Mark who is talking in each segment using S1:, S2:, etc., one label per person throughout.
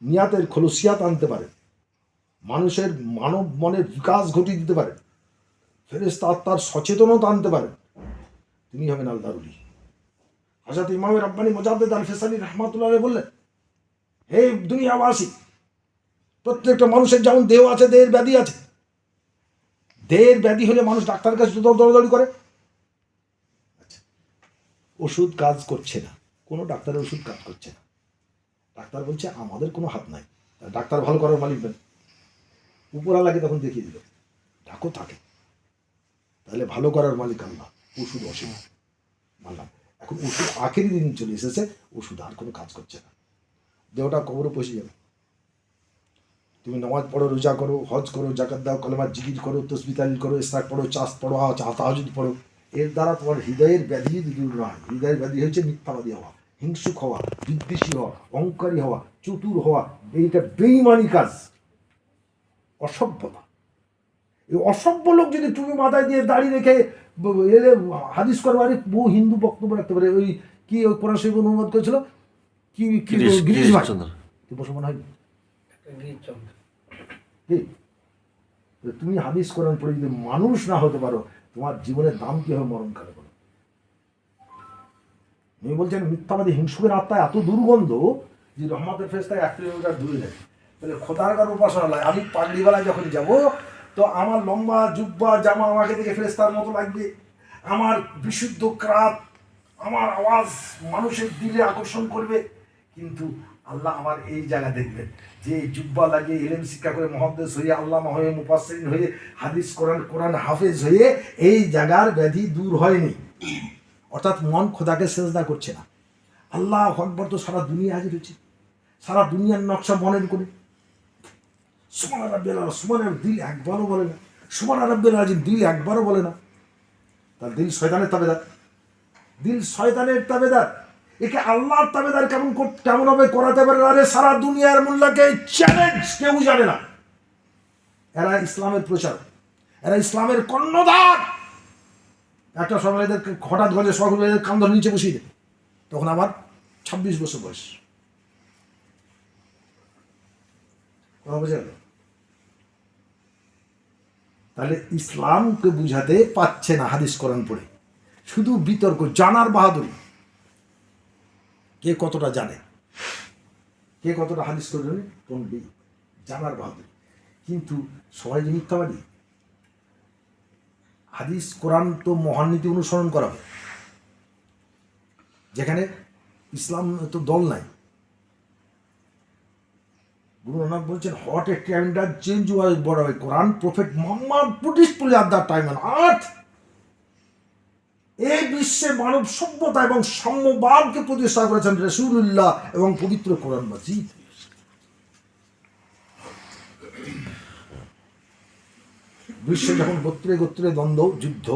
S1: নিয়াতের খলুসিয়াত আনতে পারেন, মানুষের মানব মনের বিকাশ ঘটিয়ে দিতে পারেন, ফেরেশতা আত্মার সচেতনতা আনতে পারেন, তিনি হবেন আল্লাহর ওলি। হযরত ইমাম রাব্বানী মুজাদ্দিদ আল ফিসানি রাহমাতুল্লাহ আলাইহি বললেন, হে দুনিয়াবাসী, প্রত্যেকটা মানুষের যেমন দেহ আছে, দেহের ব্যাধি আছে। দেহের ব্যাধি হলে মানুষ ডাক্তারের কাছে দৌড়াদৌড়ি করে। ওষুধ কাজ করছে না, কোনো ডাক্তারের ওষুধ কাজ করছে না। ডাক্তার বলছে আমাদের কোনো হাত নাই, ডাক্তার ভালো করার মালিক নেন। উপরালাকে তখন দেখিয়ে দিল, ডাকো থাকে, তাহলে ভালো করার মালিক আল্লাহ, ওষুধ অসীম মানলাম। এখন ওষুধ আখেরি দিন চলে এসেছে, ওষুধ আর কোনো কাজ করছে না, দেহটা কবরে পৌঁছে যাবে। তুমি নামাজ পড়ো, রোজা করো, হজ করো, জাকাত দাও, কলেমা জিকির করো, তসবিহ তাহলিল করো, ইসরাক পড়ো, চাষ পড়ো, তাহাজ্জুদ পড়ো, এর দ্বারা তোমার হৃদয়ের ব্যাধি যদি দূর না হয়। হৃদয়ের ব্যাধি হচ্ছে মিথ্যাবাদী হওয়া, হিংসুক হওয়া, বিদ্বেষী হওয়া, অহংকারী হওয়া, চতুর হওয়া। এইটা বেঈমানি কাজ, অসভ্যতা। এই অসভ্য লোক যদি তুমি মাথায় দিয়ে দাঁড়িয়ে রেখে এলে হাদিস করবার, বহু হিন্দু বক্তব্য রাখতে পারে। ওই কি ওই কোরআন শরীফ অনুবাদ করেছিল কি গিরিশ ভাই, মুসলমান হয়নি। তুমি হাদিস কোরআন পড়ে যদি মানুষ না হতে পারো, তোমার জীবনের দাম কি হবে মরণকালে বলো? উনি বলছেন মিথ্যাবাদী হিংসুকের আত্মা এত দুর্গন্ধ যে রহমতের ফেরেশতায় 1 কিলোমিটার দূরে যায়। তাহলে খোদার কার উপাসনা নয়। আমি পাগড়িওয়ালায় যখন যাব, তো আমার লম্বা জুব্বা জামা আমাকে দেখে ফেরেশতার মতো লাগবে, আমার বিশুদ্ধ ক্রাত, আমার আওয়াজ মানুষের দিলে আকর্ষণ করবে। কিন্তু আল্লাহ আমার এই জায়গা দেখবেন, যে জুব্বা লাগিয়ে ইলম শিক্ষা করে মুহাদ্দিস হয়ে, আল্লামা হয়ে, মুফাসসিরিন হয়ে, হাদিস কোরআন হাফেজ হয়ে এই জায়গার ব্যাধি দূর হয়নি। অর্থাৎ মন খোদাকে সেজদা করছে না। আল্লাহু আকবার তো সারা দুনিয়া হাজির হচ্ছে, সারা দুনিয়ার নকশা মনের করে। সুবহান রাব্বিল আলা, সুবহানের দিল একবারও বলে না, সুবহান রাব্বিল আজিম দিল একবারও বলে না। তার দিল শয়তানের তাবেদার, দিল শয়তানের তাবেদার। একে আল্লাহর তাবেদার কেমন হবে করাতে পারে? আরে সারা দুনিয়ার মোল্লাকে চ্যালেঞ্জ, কেউ জানে না। এরা ইসলামের প্রচার, এরা ইসলামের কর্ণধার। একটা সময় এদের হঠাৎ গঞ্জে সকলে এদের কান ধরে নিচে বসিয়ে দেয়, তখন আবার 26 বছর বয়স। কথা বোঝা গেল? তাহলে ইসলামকে বুঝাতে পারছে না হাদিস কোরআন পড়ে, শুধু বিতর্ক, জানার বাহাদুরি। কে কতটা জানে, কে কতটা হাদিস কোরআন পড়বে, জানার বাহাদুরি। কিন্তু সবাই যে মিথ্যাবাদী। হাদিস কোরআন তো মহান নীতি অনুসরণ করা হয়, যেখানে ইসলাম তো দল নাই। গুরু নানক বলছেন, হোয়াট এ ট্রেন্ডার চেঞ্জ ওয়াজ বড় হয় কোরআন প্রফেট মোহাম্মদ পুটিশপুলি আট দ্য টাইম অন আর্থ। এই বিশ্বে মানব সভ্যতা এবং সাম্যবাদকে প্রতিষ্ঠা করেছেন রাসূলুল্লাহ এবং পবিত্র কোরআন মাজিদ। বিশ্বে যখন গোত্রে গোত্রে দ্বন্দ্ব, যুদ্ধ,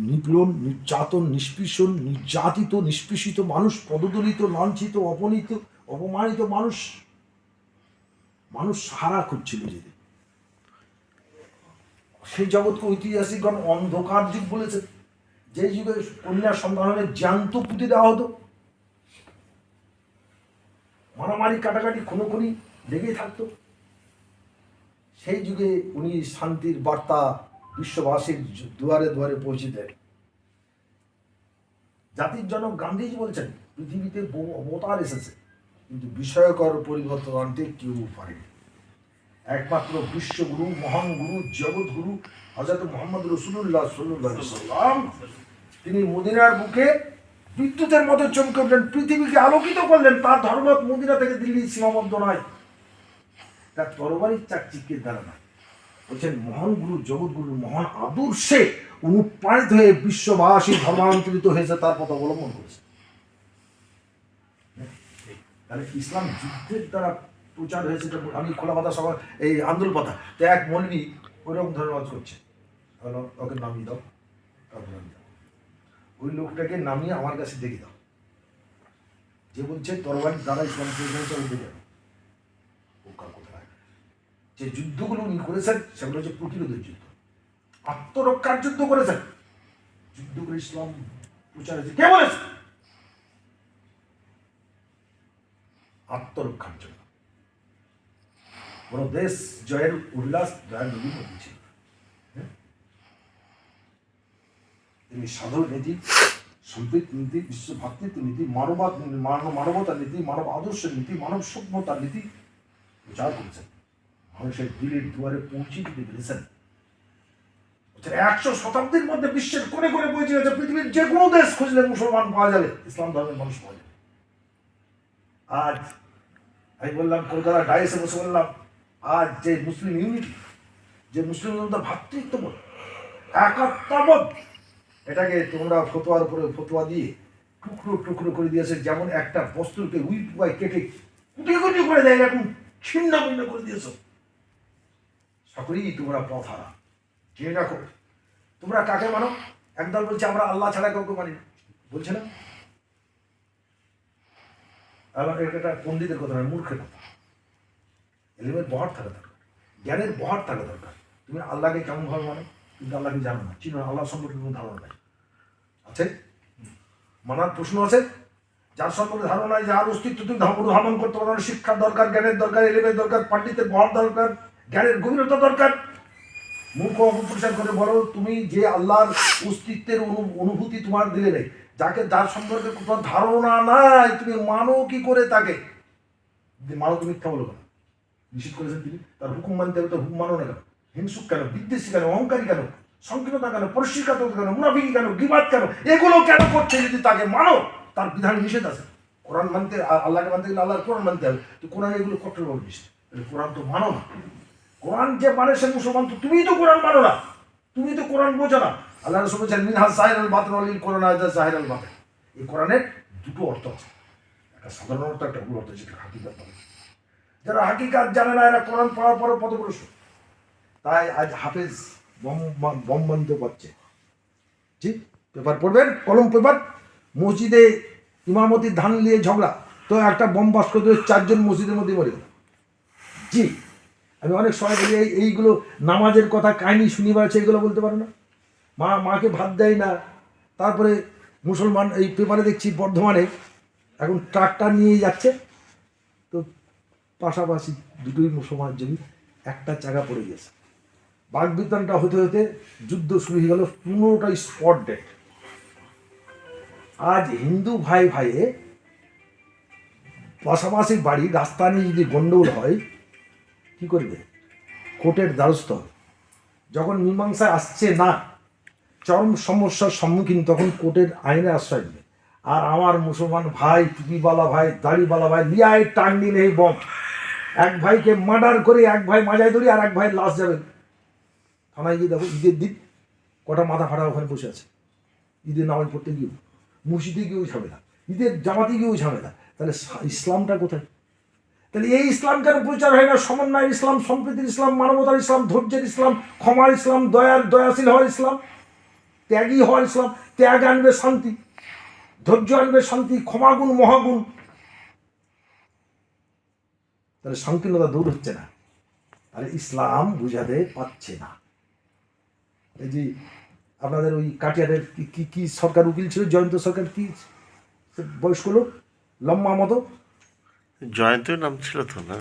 S1: নিপীড়ন, নির্যাতন, নিষ্পেষণ, নির্যাতিত, নিষ্পেষিত মানুষ, পদদলিত, লাঞ্ছিত, অপমানিত, মানুষ সাহারা খুঁজছিল নিজেদের। সেই জগৎকে ঐতিহাসিকগণ অন্ধকার যুগ বলেছে, যে যুগে কন্যার সন্তানের জ্যান্ত পুঁতে দেওয়া হতো, মারামারি, কাটাকাটি, খুনোখুনি লেগেই থাকতো। সেই যুগে উনি শান্তির বার্তা বিশ্ববাসীর দুয়ারে দুয়ারে পৌঁছে দেন। জাতির জনক গান্ধীজি বলছেন, পৃথিবীতে বহু অবতার এসেছে, কিন্তু বিষয়কর পরিবর্তন আনতে কেউ পারেনি। একমাত্র বিশ্বগুরু, মহান গুরু, জগৎ গুরু হযরত মুহাম্মদ রাসূলুল্লাহ সাল্লাল্লাহু আলাইহি ওয়াসাল্লাম, তিনি মদিনার বুকে বিদ্যুতের মতো চমকে উঠলেন, পৃথিবীকে আলোকিত করলেন। তার ধর্ম মদিনা থেকে দিল্লি সীমাবদ্ধ নয়, তার তরবারির চাকচিক্যের দ্বারা নয়। বলছেন মহান গুরু, জগৎ গুরু মহান আদর্শে অনুপ্রাণিত হয়ে বিশ্ববাসী ধর্মান্তরিত হয়েছে, তার পথ অবলম্বন করেছে। তাহলে ইসলাম যুদ্ধের দ্বারা প্রচার হয়েছে। আমি খোলা পাতা সভা, এই আন্দোলন পাতা, তো এক মৌলবি ওইরকম ধরনের কাজ করছে, ওকে নামিয়ে দাও, ওই লোকটাকে নামিয়ে আমার কাছে দেখে দাও, যে বলছে তরবারির দ্বারা ইসলাম প্রচার হতে যাবে। কোথায় যে যুদ্ধগুলো উনি করেছেন সেগুলো হচ্ছে প্রতিরোধের যুদ্ধ, আত্মরক্ষার যুদ্ধ করেছেন। যুদ্ধ করে ইসলাম প্রচার হয়েছে, কে বলেছে? আত্মরক্ষার জন্য। বড় দেশ জয়ের উল্লাস দয়ার নবীর মধ্যে ছিল। তিনি সাধু নীতি, সম্প্রীতি নীতি, বিশ্ব ভাতৃত্ব নীতি, মানবতার নীতি, মানব আদর্শের নীতি, মানব সভ্যতার নীতি প্রচার করেছেন, মানুষের দিলের দুয়ারে পৌঁছে দিতে পেরেছেন। 100 শতাব্দীর মধ্যে বিশ্বের কোণে কোণে পৌঁছে গেছে। পৃথিবীর যে কোনো দেশ খুঁজলে মুসলমান পাওয়া যাবে, ইসলাম ধর্মের মানুষ পাওয়া যাবে। আজ আমি বললাম কলকাতা ডাইসে বসে বললাম, আজ যে মুসলিম ইউনিটি, যে মুসলিম ভ্রাতৃত্ববোধ, একাত্মবোধ, এটাকে তোমরা ফতোয়ার উপরে ফতোয়া দিয়ে টুকরো টুকরো করে দিয়েছে। যেমন একটা বস্তুকে উইট বাই কেটে কুটি কুটি করে দেয়, এরকম ছিন্ন ভিন্ন করে দিয়েছ। সকলেই তোমরা পথহারা। জেনে রাখো, তোমরা কাকে মানো? একদল বলছে আমরা আল্লাহ ছাড়া কাউকে মানি না, বলছে না? আবার এটা পণ্ডিতের কথা নয়, মূর্খের কথা। এলিমের বহার থাকা দরকার, জ্ঞানের বহার থাকা দরকার। তুমি আল্লাহকে কেমনভাবে মানো, কিন্তু আল্লাহকে জানো না, চিনো না, আল্লাহ সম্পর্কে কোনো ধারণা নাই। আছে মানার প্রশ্ন আছে? যার সম্পর্কে ধারণা নাই, যার অস্তিত্ব তুমি ধারণ করতে পারো, শিক্ষার দরকার, জ্ঞানের দরকার, এলিমের দরকার, পাণ্ডিত্যের বহার দরকার, জ্ঞানের গভীরতা দরকার। মূর্খ অপপ্রচার করে বলো তুমি যে আল্লাহর অস্তিত্বের অনুভূতি তোমার দিলে নেই, যার সম্পর্কে কোনো ধারণা নাই, তুমি মানো কি করে তাকে? মানো তুমি মিথ্যা বলো কেন? নিষেধ করেছেন তিনি, তার হুকুম মানতে হবে, তো হুকুম মানো না কেন? হিংসুক কেন, বিদ্বেষী কেন, অহংকারী কেন, সংকীর্ণতা কেন, পরিষ্কার কেন, মুনাফিকি কেন, গীবাত কেন, এগুলো কেন করছে? যদি তাকে মানো, তার বিধান নিষেধ আছে। কোরআন মানতে, আল্লাহকে মানতে গেলে আল্লাহর কোরআন মানতে হবে, তো কোরআন এগুলো কঠোরভাবে নিষেধ। কোরআন তো মানো না। কোরআন যে মানে সে মুসলমান, তো তুমি তো কোরআন মানো না, তুমি তো কোরআন বোঝো না। আল্লাহ রাসূল বলেছেন মিনহাজ জাহির আল বাতিন ওয়ালিল কোরআন আয়াত জাহির আল বাতিন। এই কোরআনের দুটো অর্থ আছে, একটা সাধারণ অর্থ, একটা ভুল অর্থ, যেটা হাকিকাত বলে। যারা হাকিকাত জানে না, এরা কোরআন পড়ার পরে পথভ্রষ্ট। তাই আজ হাফেজ বম বানতে পারছে। ঠিক পেপার পড়বেন, কলম পেপার, মসজিদে ইমামতির ধান নিয়ে ঝগড়া, তো একটা বম বাস্ক দিয়ে 4 জন মসজিদের মধ্যে মরে গেল। জি, আমি অনেক সময় বলি এইগুলো নামাজের কথা কাহিনী শুনি বেড়াচ্ছে, এইগুলো বলতে পারো না? মাকে ভাত দেয় না। তারপরে মুসলমান, এই পেপারে দেখছি বর্ধমানে এখন ট্রাক্টর নিয়ে যাচ্ছে, তো পাশাপাশি দুটোই মুসলমানের জমি, একটা চাকা পড়ে গেছে। বাগবিতণ্ডা হতে হতে যুদ্ধ শুরু হয়ে গেল, 15টাই স্পট ডেট। আজ হিন্দু ভাই ভাইয়ে পাশাপাশি বাড়ি, রাস্তা নিয়ে যদি গন্ডগোল হয়, কি করবে? কোর্টের দ্বারস্থ হবে। যখন মীমাংসায় আসছে না, চরম সমস্যার সম্মুখীন, তখন কোর্টের আইনে আশ্রয় নেবে। আর আমার মুসলমান ভাই, টুপিওয়ালা ভাই, দাড়িওয়ালা ভাই, লিয়ায় টান নিলে এই বম, এক ভাইকে মার্ডার করে এক ভাই মাজায় ধরি, আর এক ভাই লাশ যাবে থানায় গিয়ে। দেখো ঈদের দিন কটা মাথা ফাটা ওখানে বসে আছে, ঈদের নামাজ পড়তে গিয়েও, মসজিদে গিয়েও ঝামেলা, ঈদের জামাতে গিয়েও ঝামেলা। তাহলে ইসলামটা কোথায়? তাহলে এই ইসলাম কেন প্রচার হয় না? সমন্বয়ের ইসলাম, সম্প্রীতির ইসলাম, মানবতার ইসলাম, ধৈর্যের ইসলাম, ক্ষমার ইসলাম, দয়াশীল হওয়ার ইসলাম, ত্যাগী হওয়ার ইসলাম। ত্যাগ আনবে শান্তি, ধৈর্য আনবে শান্তি, ক্ষমাগুণ মহাগুণ। তাহলে সংকীর্ণতা দূর হচ্ছে না, তাহলে ইসলাম বুঝাতে পারছে না। এই যে আপনাদের ওই কাটিয়ারের কি সরকার উকিল ছিল, জয়ন্ত সরকার, কি বয়স্ক লোক, লম্বা মতো,
S2: জয়ন্তের নাম ছিল তো না?